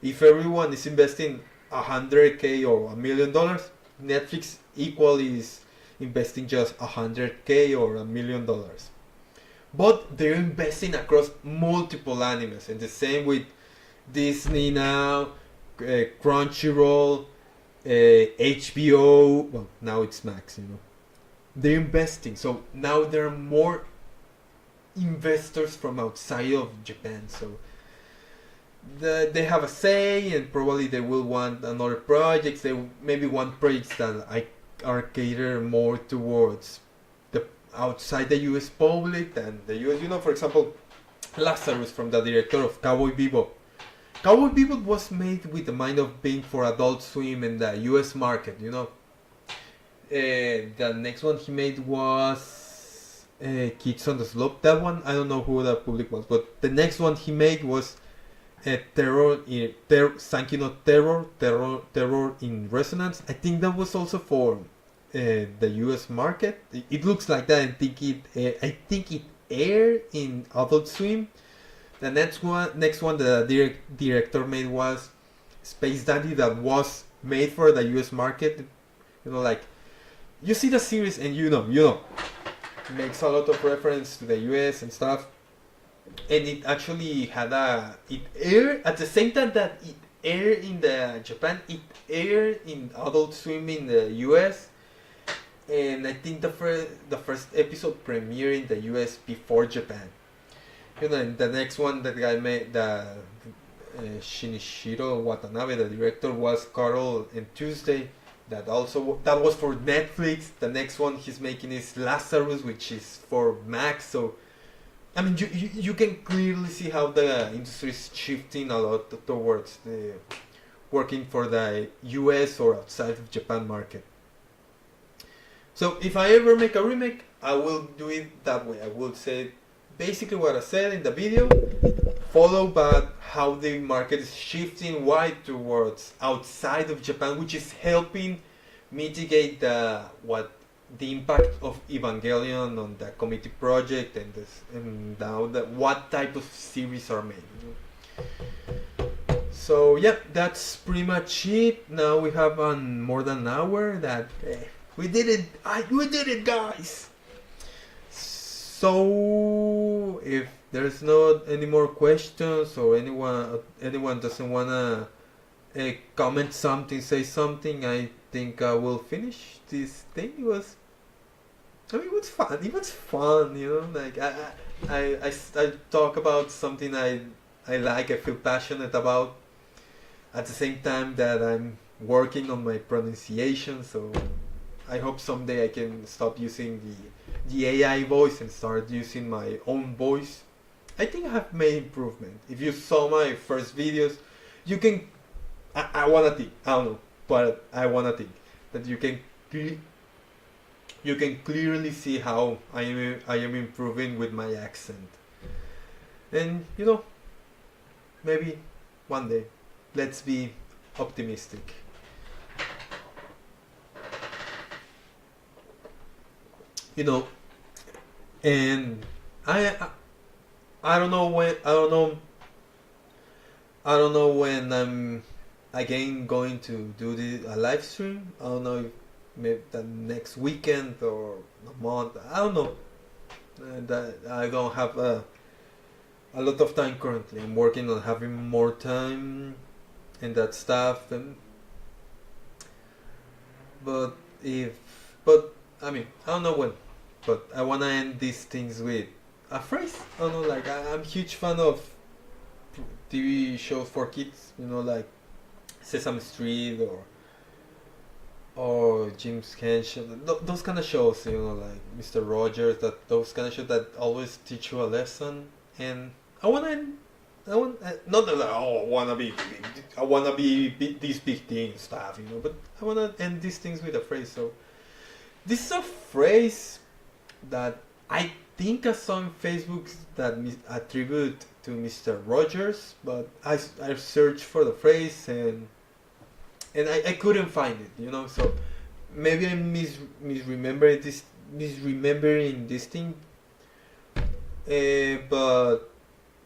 If everyone is investing $100K or $1 million, Netflix equally is investing just $100K or $1 million. But they're investing across multiple animes, and the same with Disney now, Crunchyroll, HBO. Well, now it's Max. They're investing, so now there are more investors from outside of Japan. So they have a say, and probably they will want another projects. They maybe want projects that are catered more towards the outside the U.S. public than the U.S. For example, Lazarus from the director of Cowboy Bebop. Cowboy Bebop was made with the mind of being for Adult Swim and the U.S. market. The next one he made was Kids on the Slope. That one I don't know who the public was, but the next one he made was Terror in Resonance. I think that was also for the U.S. market. It looks like that. I think it aired in Adult Swim. The next one the director made was Space Dandy, that was made for the U.S. market. Like you see the series and it makes a lot of reference to the U.S. and stuff. And it actually it aired at the same time that it aired in the Japan. It aired in Adult Swim in the US, and I think the first episode premiered in the US before Japan. And the next one that guy made, the Shinichiro Watanabe, the director, was Carol and Tuesday. That was for Netflix. The next one he's making is Lazarus, which is for Max. So I mean, you can clearly see how the industry is shifting a lot towards the working for the US or outside of Japan market. So if I ever make a remake, I will do it that way. I will say basically what I said in the video, followed by how the market is shifting wide towards outside of Japan, which is helping mitigate the impact of Evangelion on the committee project and now what type of series are made. So yeah, that's pretty much it. Now we have more than an hour. We did it! We did it, guys! So if there's not any more questions or anyone doesn't wanna comment something, say something, I think I will finish this thing. It was fun. It was fun, Like I talk about something I like. I feel passionate about. At the same time that I'm working on my pronunciation, so I hope someday I can stop using the AI voice and start using my own voice. I think I have made improvement. If you saw my first videos, you can. I wanna think. I don't know, but I wanna think that you can clearly see how I am improving with my accent. And maybe one day, let's be optimistic. And I don't know when I'm again going to do a live stream. I don't know if maybe the next weekend or a month. I don't know. That I don't have a lot of time currently. I'm working on having more time and that stuff. But I mean, I don't know when. But I wanna end these things with a phrase. I don't know. Like I'm a huge fan of TV shows for kids. Like Sesame Street or Jim's Henshaw, those kind of shows, like Mr. Rogers, those kind of shows that always teach you a lesson. And I want not that I wanna be these big thing stuff, but I wanna end these things with a phrase. So this is a phrase that I think I saw on Facebook that attribute to Mr. Rogers, but I searched for the phrase and I couldn't find it, So maybe I'm misremembering this thing. But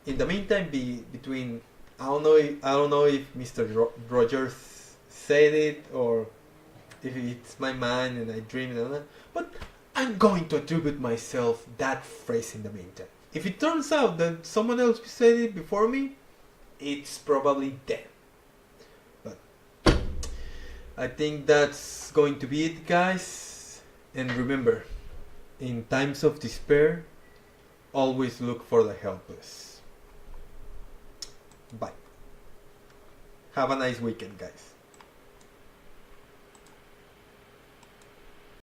in the meantime, between I don't know if Mr. Rogers said it or if it's my mind and I dream it, but I'm going to attribute myself that phrase in the meantime. If it turns out that someone else said it before me, it's probably dead. But I think that's going to be it, guys. And remember, in times of despair, always look for the helpless. Bye. Have a nice weekend, guys.